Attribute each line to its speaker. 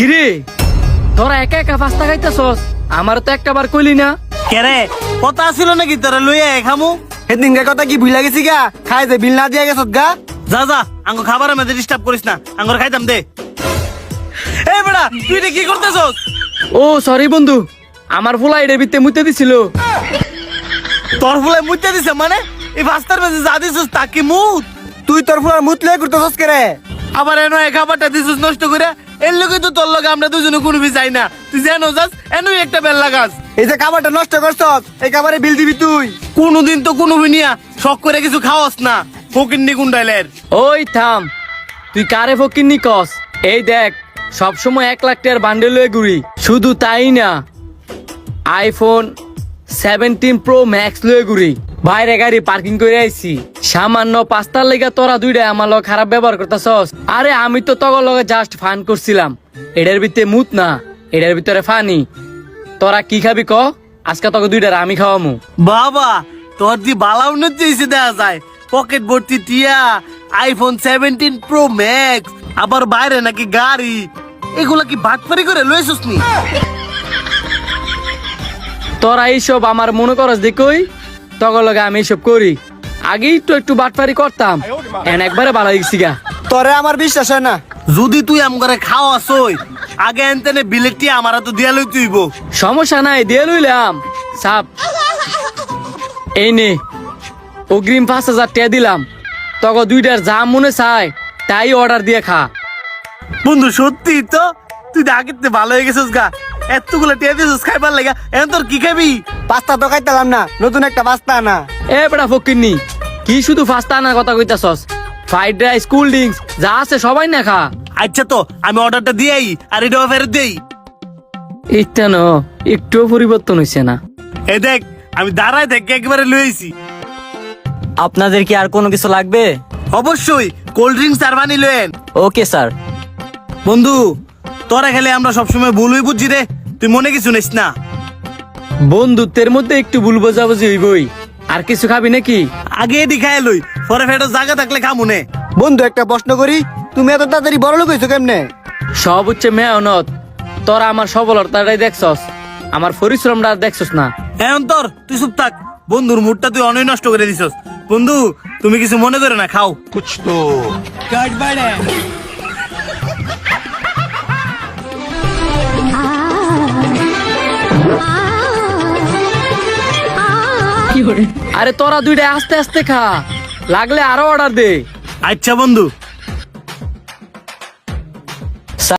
Speaker 1: কিরে তোরা একা একা পাস্তা খাইতেছস? আমার তো একটা বার কইলি না।
Speaker 2: কেরে কথা ছিল নাকি তোরা লইয়া খামু?
Speaker 3: সেদিনকার কথা কি ভুলে গেছি গা? খাই যে বিল না দিয়ে গেছত গা।
Speaker 2: যা যা আঙ্গ খাবারের মধ্যে ডিস্টার্ব করিস না, আঙ্গর খাইতাম দে। এই বেটা তুই এটা কি করতেছস?
Speaker 1: ও সরি বন্ধু, আমার ফুলা এর ভিতরে মুতে দিছিল।
Speaker 2: তোর ফুলে মুতে দিছে মানে? এই পাস্তার মধ্যে যা দিছস তা কি মুত?
Speaker 3: তুই তোর ফুলার মুত লয়ে করতেছস কে রে?
Speaker 2: আবার এনো এই খাবারটা দিছস নষ্ট করে। এর লগে তো তোর লগে আমরা দুজনে কোনো বি যাই না। তুই জানো যাস এনোই একটা বেল লাগাস।
Speaker 3: এই যে খাবারটা নষ্ট করছস, এই খাবারে বিল দিবি তুই।
Speaker 2: কোনোদিন তো কোনো বিনিয়া শখ করে কিছু খাওয়াস না। ফকিন্নি গুন্ডাইলের।
Speaker 1: ওই থাম, তুই কারে ফকিন্নি কস? এই দেখ সবসময় 1 লাখ টাকার বান্ডেল লয়ে ঘুরি। শুধু তাই না, আইফোন 17 প্রো ম্যাক্স লয়ে ঘুরি। বাইরে গাড়ি পার্কিং করে আইছি। সামান্য পাস্তার লেগে তোরা দুইটা আমার লগে খারাপ ব্যবহার করতেছস। আরে আমি তো তগর লগে জাস্ট ফান করছিলাম। এটার ভিতরে মুত না, এটার ভিতরে ফানি। তোরা কি খাবি ক? আজকে তোকে দুইটার আমি খাওয়ামু।
Speaker 2: বাবা তোর দি বালা উন্নতি হয়েছে দেয়া যায়। পকেট ভর্তি টিয়া, আইফোন 17 প্রো ম্যাক্স, আবার বাইরে নাকি গাড়ি। এগুলা কি বাটপারি করে লইছস নি?
Speaker 1: তোরা এইসব আমার মনে করস দেখই তগর লগে আমি এইসব করি। আগেই তো একটু বাটপারি করতাম, এন একবারে ভালো হয়ে গেছি গা।
Speaker 3: তোরে আমার বিশ্বাস হয় না।
Speaker 2: যদি তুই আম করে খাওয়াস ওই আগে এনতেনে বিলেটটি আমার তো দিয়া লই তুইব।
Speaker 1: সমস্যা নাই, দিয়ে লইলাম সাপ। এই নে অগ্রিম 5,000 টাকা দিলাম। তখন দুইটার যা মনে চায় তাই অর্ডার দিয়ে খা।
Speaker 2: বন্ধু সত্যি তো তুই তো আগের থেকে ভালো হয়ে গেছিস গা। এতগুলো টিয়া দিছিস খাইবার লাগা। এখন তোর কি খাবি?
Speaker 3: পাস্তা তো খাইতাম না, নতুন একটা পাস্তা না।
Speaker 1: এ বেটা ফকিন্নি, কি শুধু ফাস্তা আনার কথা কইতাছস? ফ্রাইড রাইস, কোল্ড ড্রিঙ্কস যা আছে সবাই না খা।
Speaker 2: আচ্ছা তো আমি অর্ডারটা দিয়েই আর এটাও ফেরত দেই।
Speaker 1: ইত্যান একটুও পরিবর্তন হয়েছে না।
Speaker 2: এ দেখ আমি দাঁড়ায় দেখে একবারে লইছি।
Speaker 4: আপনাদের কি আর কোনো কিছু লাগবে?
Speaker 2: অবশ্যই কোল্ড ড্রিঙ্কস আর পানি লয়েন।
Speaker 4: Okay sir.
Speaker 2: বন্ধু তোরা খেলে আমরা সবসময় ভুলই বুঝছি রে, তুই মনে কিছু নিস না।
Speaker 1: বন্ধুত্বের মধ্যে একটু ভুল বোঝাবুঝি হইবই। আর কিছু খাবি নাকি?
Speaker 2: আগে এটি খাই লই, পরে ফেটো জায়গা থাকলে খামুনে।
Speaker 3: বন্ধু একটা প্রশ্ন করি, তুমি এত তাড়াতাড়ি বড় লোক হইছো কেমনে?
Speaker 1: সব হচ্ছে মেহনত। তোরা আমার সফলতাটাই দেখছস, আমার পরিশ্রমটা দেখছস না।
Speaker 2: এখন তোর তুই চুপ থাক। বন্ধুর মুডটা তুই অনেক নষ্ট করে দিছস। বন্ধু তুমি কিছু মনে করে না, খাও।
Speaker 1: আরে তোরা দুইটা আস্তে আস্তে খা, লাগলে আরো অর্ডার দে।
Speaker 2: আচ্ছা বন্ধু।